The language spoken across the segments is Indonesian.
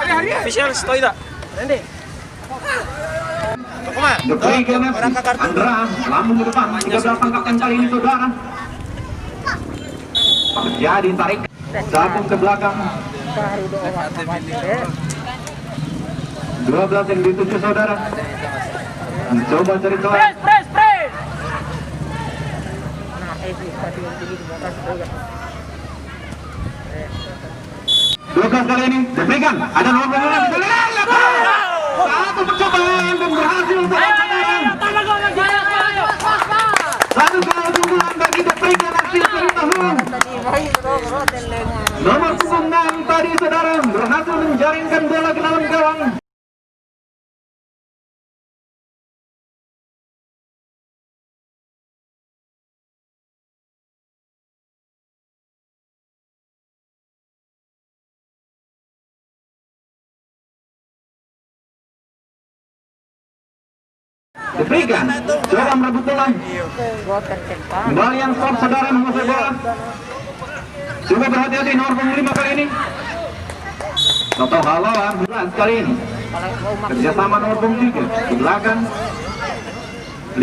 Official stoy dah. Nanti. Diberikan Andra lambung ke depan 13 tangkapan kali ini saudara. Jadi tarik Sabung ke belakang 12 yang dituju saudara. Mencoba cari celah. Dua belas kali ini diberikan ada nomor satu percobaan dan berhasil satu gol unggulan bagi diberikan hasil dari tahun nomor 6 tadi saudara berhasil menjaringkan bola ke dalam gawang. Diberikan, coba merebut bola. Kembali yang stop saudara menguasai bola. Coba berhati-hati nomor 5 kali ini. Toto Halawan 11 kali ini. Kerjasama nomor 3 di belakang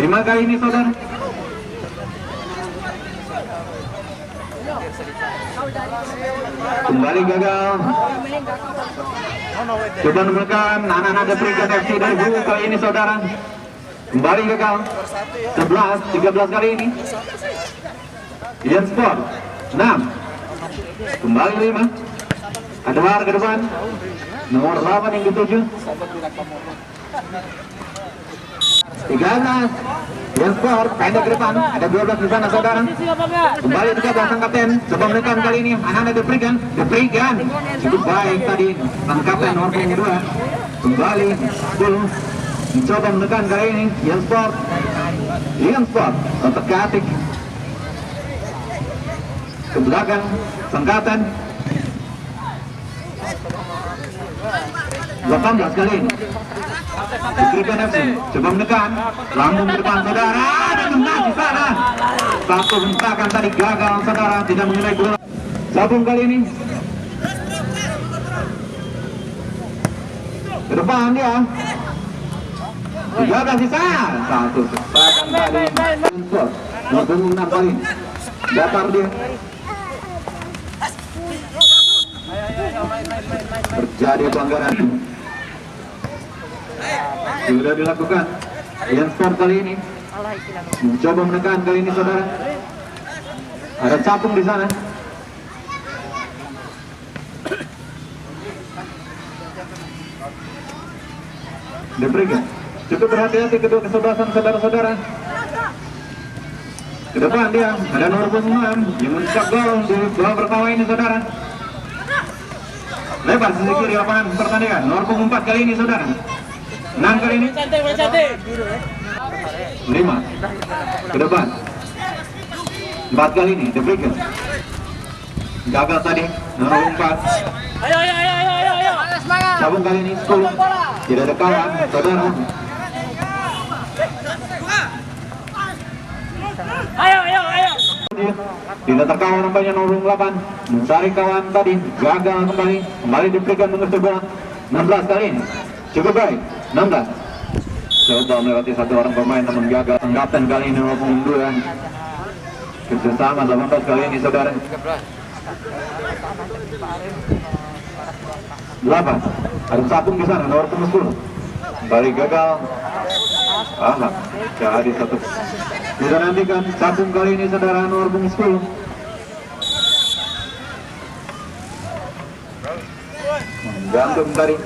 5 kali ini saudara. Kembali gagal. Coba menekan anak-anak diberikan FC dari Bulu kali ini saudara. Kembali gagal 13 kali ini. Ian Sport 6. Kembali 5. Ada war ke depan. Nomor 8 yang dituju 13. Ian Sport pendek ke depan. Ada 12 di sana saudara. Kembali 13 sang kapten. Coba menekan kali ini. Anak-anak diberikan. Cukup baik tadi sang kapten nomor 2. Kembali 10. Mencoba menekan kali ini Ian Sport untuk Katik ke belakang sangkatan 18 kali ini diberikan FC. Coba menekan lambung ke depan saudara dan menang di sana. Satu hentakan tadi gagal saudara, tidak mengenai bola. Sabung kali ini ke depan dia 13 sisa. Satu sepakan kali nomor 6 kali datar dia. Terjadi pelanggaran sudah dilakukan. Ian Sport kali ini mencoba menekan kali ini saudara. Ada capung di sana. Diberikan. Cukup berhati-hati kedua kesebelasan saudara-saudara. Ke depan dia ada nomor 6 yang mencetak gol di bola pertama ini saudara. Lebar sisi kiri lapangan pertandingan. Nomor 4 kali ini saudara. 6 kali ini. 5 ke depan. 4 kali ini diberikan. Gagal tadi nomor 4. Ayo. Cabung kali ini 10. Tidak ada kawan saudara. Ayo. Tidak terkawan nampaknya nomor 8. Mencari kawan tadi gagal kembali diberikan mengerti bola 16 kali ini. Cukup baik 16. Coba melewati satu orang pemain namun gagal. Kapten kali ini nomor 2. Kerjasama 18 kali ini saudara. 8. Ada Sabung di sana nomor 10. Kembali gagal. Jadi satu. Kita nantikan Sabung kali ini saudara nomor 10. Gantung tadi.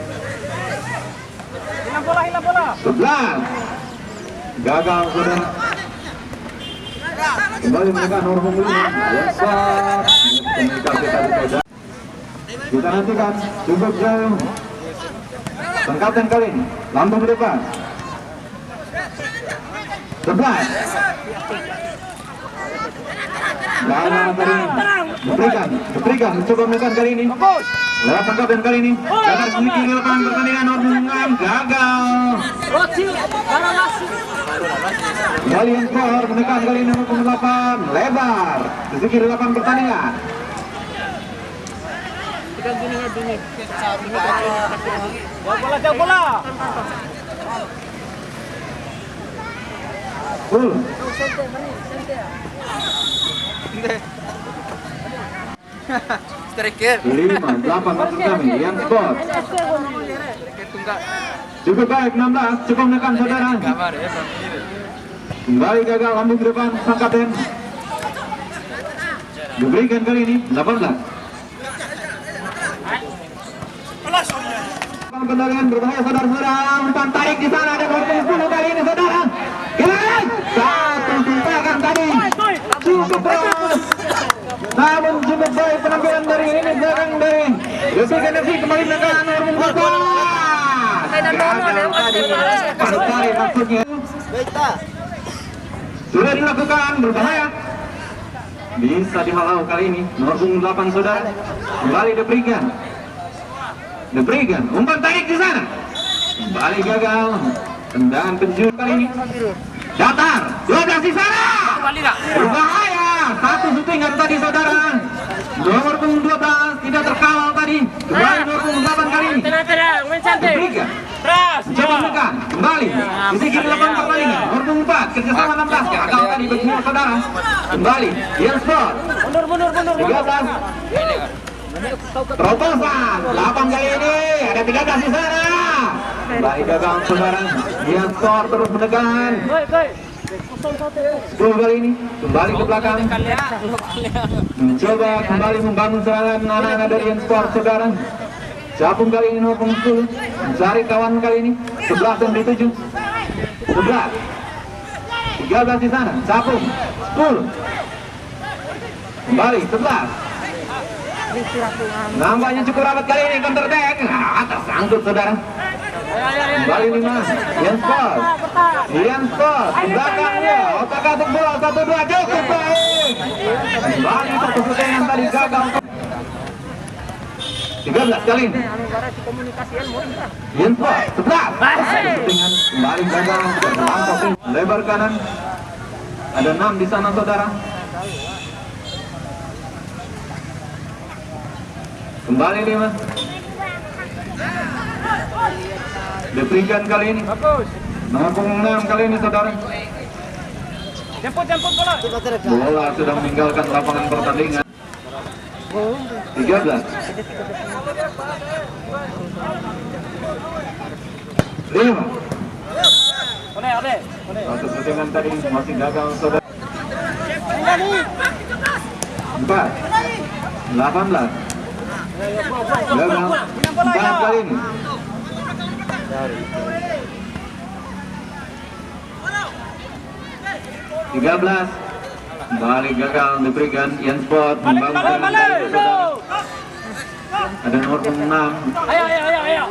Hilang bola. 11. Gagal saudara. Kembali mereka nomor 5. Kita nantikan cukup jauh. Kapten kali ini lambung ke depan 11. Diberikan mencoba menekan kali ini lewat kapten kali ini gagal sedikit di lapangan pertandingan nomor 6 gagal. Kembali yang skor menekan kali ini nomor 8 lebar sedikit di lapangan pertandingan Tiga gininya dingin. Jauh bola. Full. Striker. 5, 8 maksud kami, yang sport. Cukup baik, 16, cukup menekan saudara. Kamar ya, Kembali gagal lambung ke depan sang kapten. Diberikan kali ini 18. Pendagangan berbahaya saudara-saudara. Umpan tarik di sana ada 10 kali ini saudara. Giliran satu tindakan tadi cukup bagus. Namun cukup baik penampilan dari ini belakang dari Detik Energi kembali menekan nomor 14. Gagal tadi maksudnya. Sudah dilakukan berbahaya. Bisa dihalau kali ini nomor 8 saudara. Kembali diberikan umpan tarik di sana. Kembali gagal. Tendangan penjuru kali ini. Datar 12 di sana. Berbahaya. Satu syutingan tadi saudara. Nomor 12 tidak terkawal tadi. Kembali nomor 8 kali ini. Diberikan. Coba menekan kembali. Di sini 8 pertandingan. Nomor 4 kerjasama 16. Gagal tadi begini saudara. Kembali. Yang sport. 13. Terobosan 8 kali ini ada 13 di sana. Kembali gagal saudara. Yang skor terus menekan. 10 kali ini kembali ke belakang. Mencoba kembali membangun serangan anak-anak dari yang skor saudara. Capung kali ini nomor 10. Mencari kawan kali ini 11 dan dituju 11. 13 di sana. Capung 10. Kembali 11. Nampaknya cukup rapat kali ini counter attack. Tersangkut saudara. Kembali 5. Ian Sport. Di belakangnya. Otak-atik bola 1-2 cukup baik. Kembali satu syutingan tadi gagal. 13 kali ini. Ian Sport 11. Syutingan kembali gagal. Lebar kanan. Ada 6 di sana saudara. Kembali 5. Diberikan kali ini. Nomor 6 kali ini saudara. Jemput bola. Bola sudah meninggalkan lapangan pertandingan. 13. 5. Ode. Satu syutingan tadi masih gagal saudara. 4. 18. Gagal 4 kali ini. 13. Kembali gagal diberikan Ian Sport membangun serangan dari saudara. Ada nomor 6. Ayo.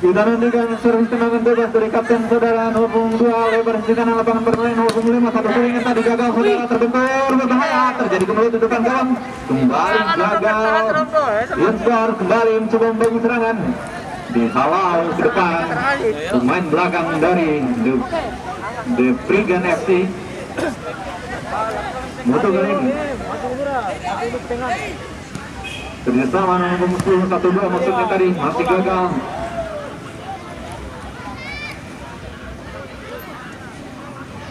Kita nantikan servis tendangan bebas dari kapten saudara nomor 2 lebar hentikan lapangan permainan nomor 5 satu serangan tadi gagal saudara terbentur berbahaya terjadi kembali di depan gawang kembali gagal Ian Sport kembali mencoba membangun serangan dihalau ke depan pemain belakang dari The Prigan FC Mutu kali ini kerjasama nomor 10 1-2 maksudnya tadi masih gagal.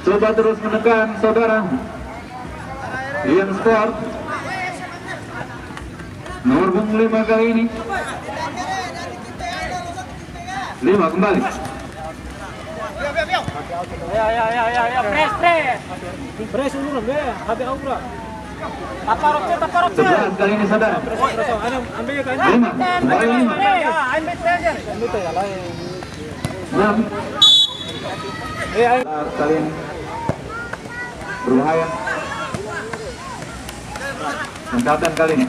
Coba terus menekan saudara Ian Sport nomor 5 kali ini 5 kembali. Ayo. Press dulu deh. Habis aura. Taparok. 11 kali ini saudara. 5 kembali 5. 6 kali ini berbahaya angkatan kali ini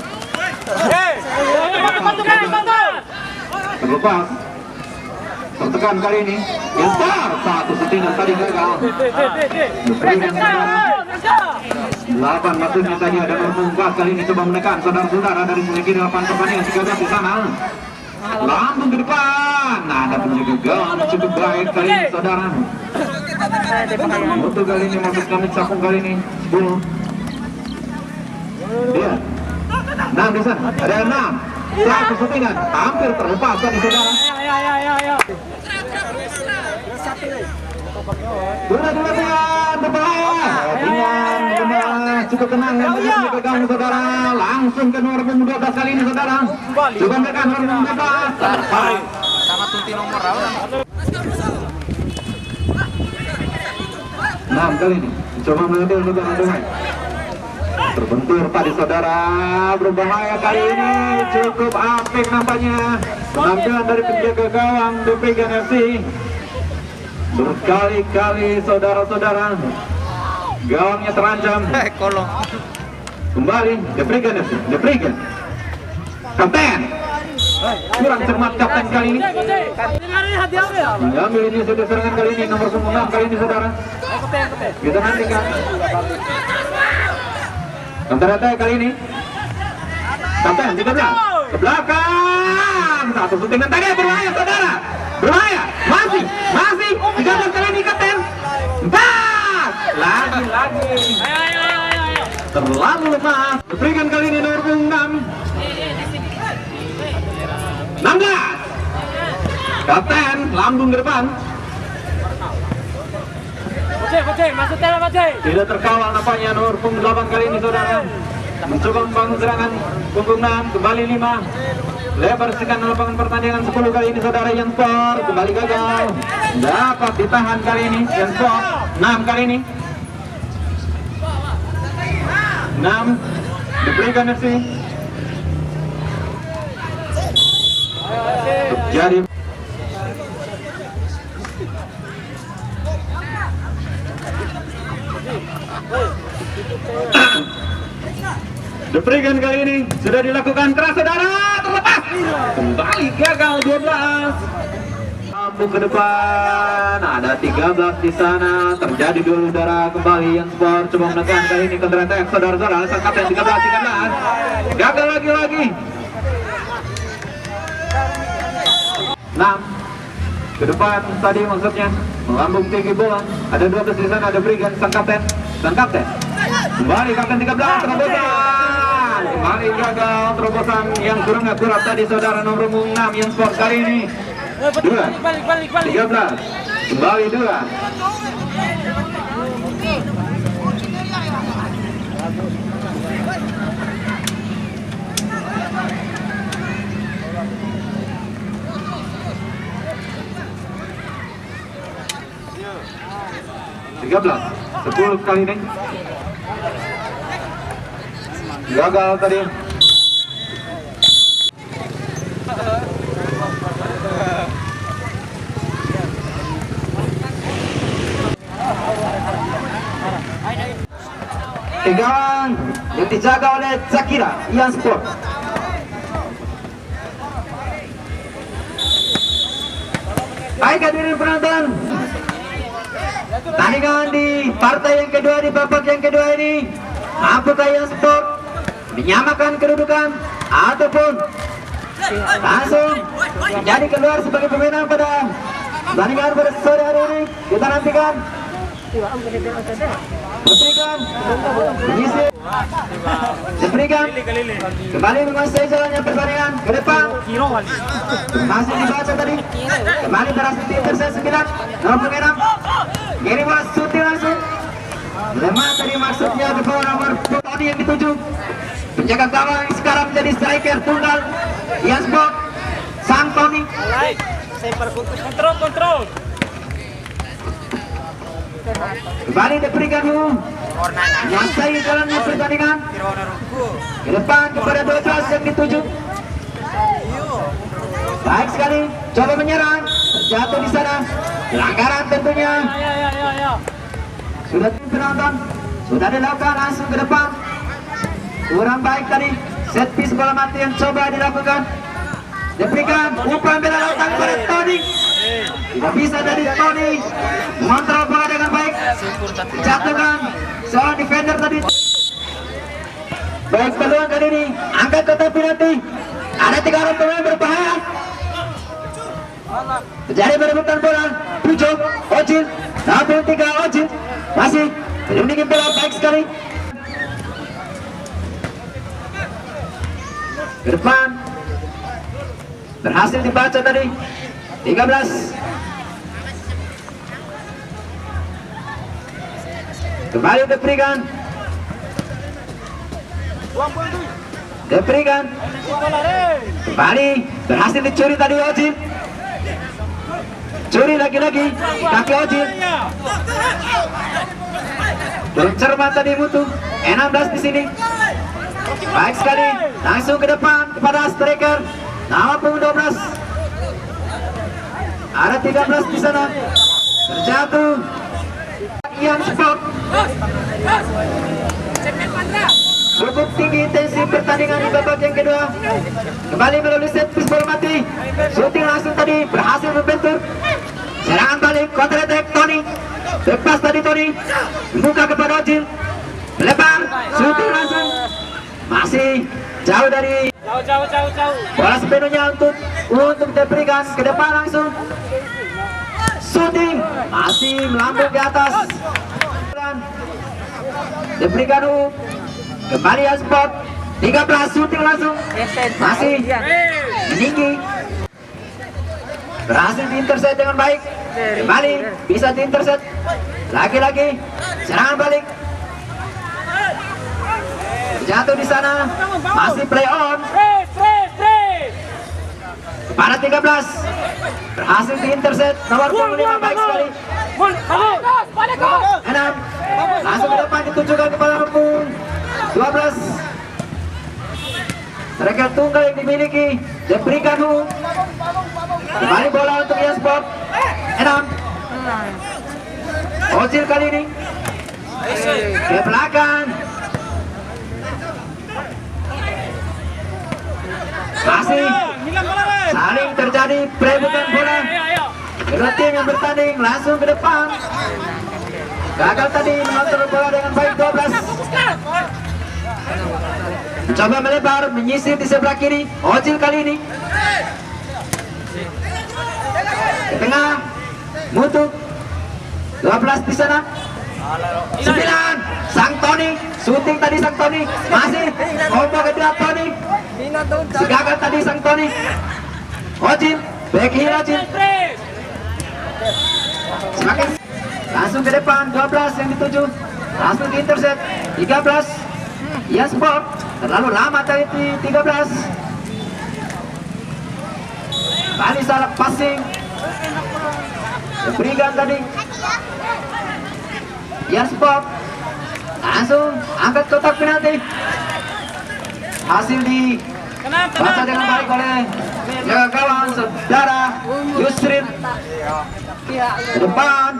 terlepas tertekan kali ini yang besar satu syutingan tadi gagal berikan saudara 8 maksudnya tadi ada nomor 4 kali ini coba menekan saudara-saudara dari sisi kiri 8 pertandingan 13 di sana lambung ke depan ada penjaga gawang cukup baik kali ini saudara Untuk kali ini masuk kami cakung kali ini 10. Dia 6 di sana, ada 6. Satu syutingan, hampir terlepas tadi saudara. Ayo. Dua berbahaya. Dengan cukup tenang yang dipegang saudara. Langsung ke nomor 12 kali ini saudara. Coba mereka nomor 12. Sama tunti nomor awal. 6 kali ini. Coba mengambil juga dengan terbentur tadi saudara, berbahaya kali ini, cukup apik nampaknya penampilan dari penjaga gawang Depregan FC. Berkali-kali saudara-saudara gawangnya terancam. Kolong. Kembali Depregan FC, Depregan kapten kurang cermat kapten kali ini. Mengambil ini sudah serangan kali ini nomor 9 kali ini saudara. Kita nantikan Kantarata kali ini kapten 13 ke belakang, satu syutingan tadi berbahaya saudara, berbahaya masih 13 kali ini kapten 4 lagi terlalu lemah. Berikan kali ini nomor 6 16 kapten lambung ke depan. Masuk tela, Tidak terkawal nampaknya nomor punggung 8 kali ini saudara. Mencoba membangun serangan punggung 6, kembali 5. Lebar sekan lapangan pertandingan 10 kali ini saudara. Yanspor kembali gagal. Dapat ditahan kali ini Yanspor 6 kali ini. 6 diberikan FC. Jadi Depregan kali ini sudah dilakukan keras saudara, terlepas kembali gagal 12. Lambung ke depan, ada 13 di sana, terjadi dulu udara kembali yang sport coba menekan kali ini counter attack saudara-saudara. Sang kapten 13 gagal lagi 6 ke depan tadi maksudnya melambung tinggi bola, ada 12 di sana, ada Depregan sang kapten kembali kapten 13 terobosan, kembali gagal terobosan yang kurang akurat tadi saudara nomor 6 yang sport kali ini 2 13 kembali 2. Tiga belas 10 kali ini gagal tadi. Pegangan yang dijaga oleh Zakira Ian Sport. Baik hadirin penonton, tandingan di partai yang kedua, di babak yang kedua ini, apakah Ian Sport menyamakan kedudukan ataupun langsung menjadi keluar sebagai pemenang pada pertandingan pada sore hari ini? Kita nantikan. Diberikan kembali menguasai jalannya pertandingan ke depan, masih dibaca tadi, kembali berhasil intercept 9 nomor pengenam, kirim bola shooting langsung lemah tadi, maksudnya di bawah nomor Tony yang dituju penjaga gawang yang sekarang menjadi striker tunggal Ian Sport sang Tony. Kontrol. Kembali diberikan menguasai jalannya pertandingan ke depan kepada 12 yang dituju. Baik sekali, coba menyerang, terjatuh di sana, pelanggaran tentunya. Sudah penonton, sudah dilakukan langsung ke depan. Kurang baik tadi, set piece bola mati yang coba dilakukan. Diberikan umpan bela lautan kepada Tony. Tidak bisa dari Tony mengontrol bola dengan baik, dijatuhkan seorang defender tadi. Baik peluang kali ini, angkat kotak penalti. Ada 3 orang pemain berbahaya. Terjadi perebutan bola. 7 Ojil, 63 Ojil. Masih melindungi bola baik sekali. Ke depan. Berhasil dibaca tadi. 13. Kembali diberikan. Diberikan. Kembali berhasil dicuri tadi Ojil. Curi lagi-lagi kaki Ojil. Belum cermat tadi Mutu. 16 di sini. Baik sekali. Langsung ke depan kepada striker. Nama punggung 12. Ada 13 di sana. Terjatuh. Ian Sport. Cukup tinggi intensi pertandingan di babak yang kedua. Kembali melalui set piece bola mati. Shooting langsung tadi berhasil membentur. Serangan balik counter attack Tony. Lepas tadi Tony. Buka kepada Ojil. Lebar. Shooting langsung. Masih jauh dari. Jauh. Bola sepenuhnya untuk diberikan ke depan langsung. Shooting masih melambung ke atas. Diberikan kembali ya spot 13 shooting langsung masih meninggi, berhasil diintercept dengan baik. Kembali bisa diintercept lagi-lagi, serangan balik jatuh di sana, masih play on kepada 13, berhasil diintercept nomor 5 baik sekali. 6 langsung ke depan ditujukan kepada punggung 12. Striker tunggal yang dimiliki diberikan kembali bola untuk Ian Sport. 6 Ojil kali ini ke belakang, masih saling terjadi perebutan bola. Kedua tim yang bertanding langsung ke depan. Gagal tadi mengontrol bola dengan baik 12. Mencoba melebar, menyisir di sebelah kiri. Ojil kali ini ke tengah. Mutu 12 di sana. 9 Sang Tony. Shooting tadi Sang Tony. Masih combo kedua Tony. Gagal tadi Sang Tony. Ojil back heel Ojil. Semakin langsung ke depan 12 yang dituju, langsung di intercept 13 Ian Sport. Terlalu lama tadi 13. Kali salah passing diberikan tadi Ian Sport, langsung angkat kotak penalti. Hasil dibaca dengan baik oleh jaga gawang saudara Yusrin. Ke depan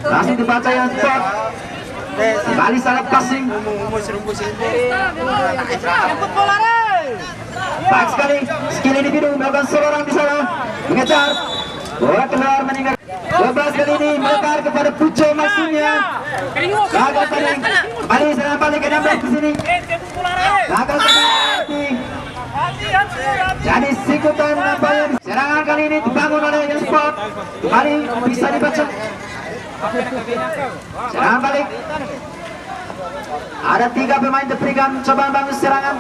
langsung dibaca Ian Sport. Kembali salah passing. Baik sekali skill individu melakukan seorang di sana, mengejar bola keluar meninggal. 12 kali ini melekar kepada Pujo maksudnya. Gagal tadi. Kembali serangan balik ke 16 di sini. Gagal tadi. Jadi sikutan nampaknya. Serangan kali ini dibangun oleh Ian Sport. Kembali bisa dibaca. Serangan balik. Ada 3 pemain diberikan coba bangun serangan.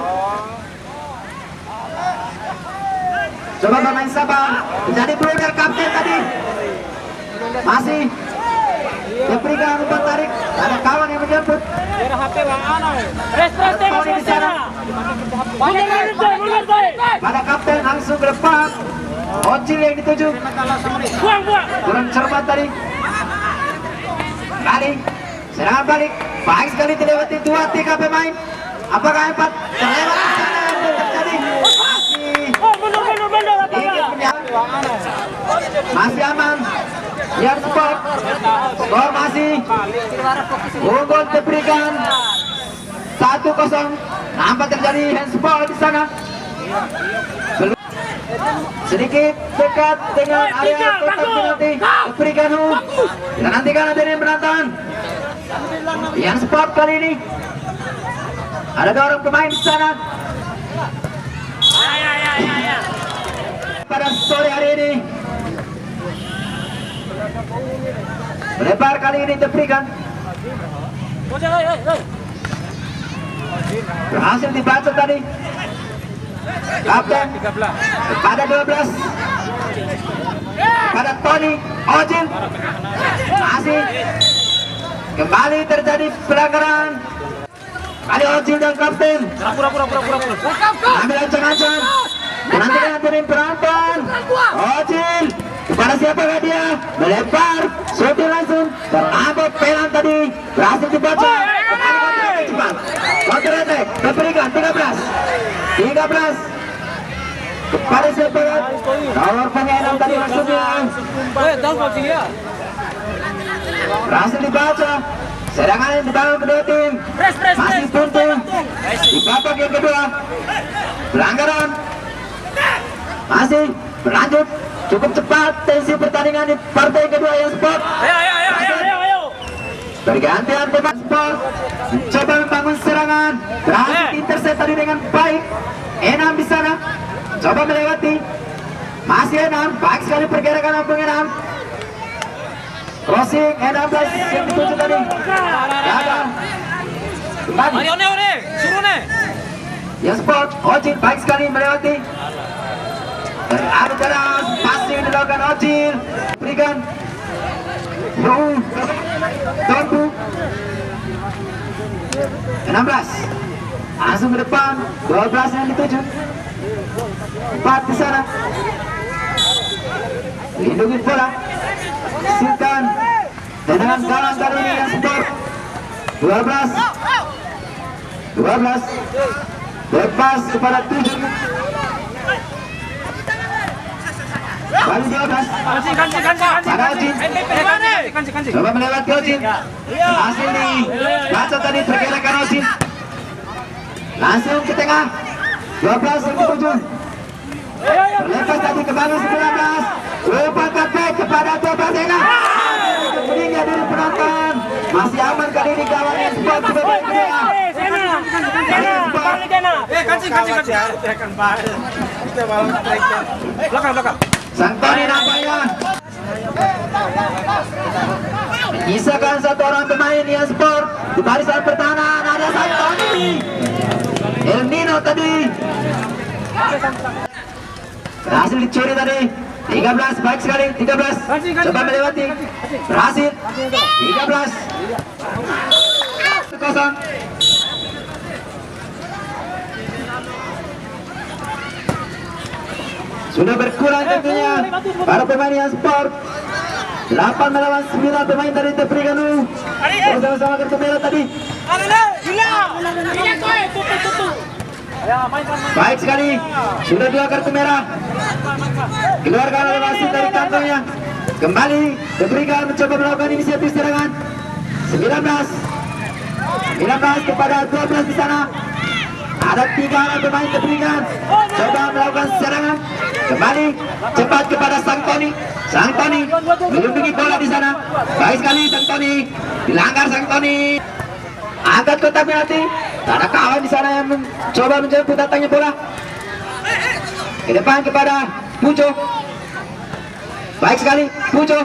Coba bermain sabar. Jadi blunder kapten tadi. Masih diberikan umpan tarik. Ada kawan yang menjemput. Tony di sana. Pada kapten langsung ke depan. Ojil yang dituju. Kurang cermat tadi. Kali serangan balik. Baik sekali dilewati 2-3 pemain. Apakah 4 terlewat di sana yang terjadi? Masih aman. Ian Sport. Skor masih unggul diberikan 1-0. Nampak terjadi handball di sana. Sedikit dekat dengan area kotak penalti. Diberikan kita nantikan adanya penonton. Ian Sport kali ini ada 2 orang pemain di sana. pada sore hari ini. Melebar kali ini diberikan. Berhasil dibaca tadi. Kapten kepada 12. Pada Tony Ojil. Masih kembali terjadi pelanggaran. Kali Ojil dan kapten ambil ancang-ancang. Nanti penonton. Ojil kepada siapakah dia? Melempar, shooting langsung terambil pelan tadi. Berhasil dibaca. Cepat. Counter attack diberikan 13 kepada siapakah? Nomor pemain 6 tadi maksudnya. Berhasil dibaca. Serangan yang dibangun kedua tim. Masih buntu. Di babak yang kedua. Pelanggaran. Masih berlanjut. Cukup cepat tensi pertandingan di partai kedua yang sport. Ayo. Pergantian pemain sport. Coba membangun serangan. Berhasil intercept tadi dengan baik. Enam di sana. Coba melewati. Masih Enam. Baik sekali pergerakan Lampung Enam. Crossing 16 yang dituju tadi. Gagal. Kembali. Suruh nih. Ya sport, Ojil baik sekali melewati. Beradu deras, pasti dilakukan Ojil. Berikan. Tunggu. 16. Langsung ke depan. 12 yang dituju. 4 di sana. Lindungi bola. Silkan tendangan kanan kali ini yang sport. 12 lepas kepada 7. Kali 12 pada Ojil. Coba melewati Ojil. Hasil di baca tadi pergerakan Ojil. Langsung ke tengah. 12 yang dituju. Lepas tadi ke bawah 19. Umpan cutback kepada 12 Enam. Meninggal dari penonton. Masih aman kali ini gawang yang sport sebagai kedua. Sang Tony nampaknya menyisakan satu orang pemain yang sport di barisan pertahanan. Ada Sang Tony. El Nino tadi berhasil dicuri tadi. 13 baik sekali. 13 coba melewati. Berhasil. 13 kosong. Sudah berkurang tentunya para pemain yang sport. 8 melawan 9 pemain dari diberikan dulu. Sama-sama kartu merah tadi. Baik sekali. Sudah 2 kartu merah. Keluarkan oleh wasit dari kantongnya. Kembali diberikan mencoba melakukan inisiatif serangan. 19 kepada 12 di sana. Ada 3 orang pemain diberikan. Coba melakukan serangan. Kembali cepat kepada Sang Tony. Sang Tony melindungi bola di sana. Baik sekali Sang Tony. Dilanggar Sang Tony. Angkat kotak penalti. Ada kawan di sana yang mencoba menjemput datangnya bola. Ke depan kepada Pujo. Baik sekali Pujo.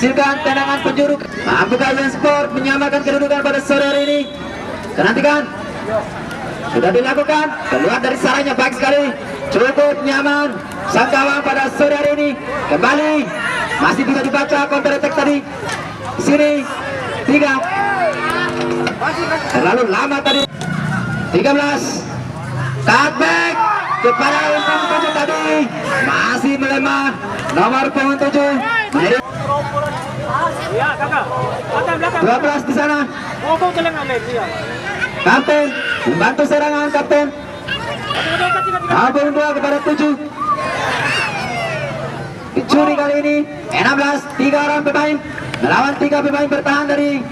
Hasilkan tendangan penjuru. Mampu kalian sport menyamakan kedudukan pada sore hari ini. Kenantikan. Sudah dilakukan. Keluar dari sarangnya baik sekali. Cukup nyaman. Sang gawang pada sore hari ini. Kembali. Masih bisa dibaca counter attack tadi. Di sini 3. Terlalu lama tadi. 13. Cutback kepada umpan 7 tadi. Masih melemah. Nomor punggung 7. 12 di sana. Kapten membantu serangan kapten. Album 2 kepada 7. Dicuri kali ini. 16. 3 orang pemain melawan 3 pemain bertahan dari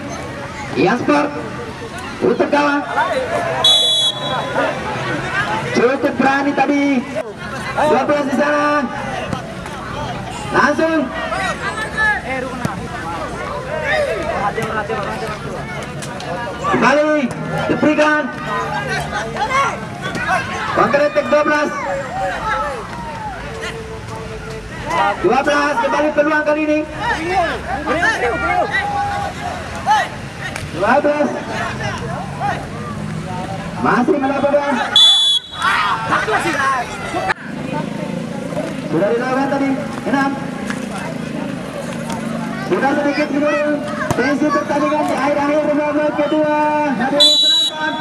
Ian Sport. Untuk gawang. Cukup berani tadi. 12 di sana. Langsung. Kembali diberikan. Pangkretek 12. 12 kembali peluang kali ini. 12 masih melakukan. Sudah dilakukan tadi 6. Sudah sedikit menurun tensi pertandingan di akhir-akhir babak kedua. Hadirin penonton,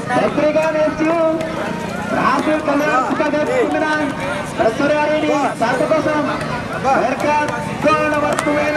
Patrikan FCU berhasil keluar sebagai pemenang pada sore hari ini 1-0 berkat gol nomor 2.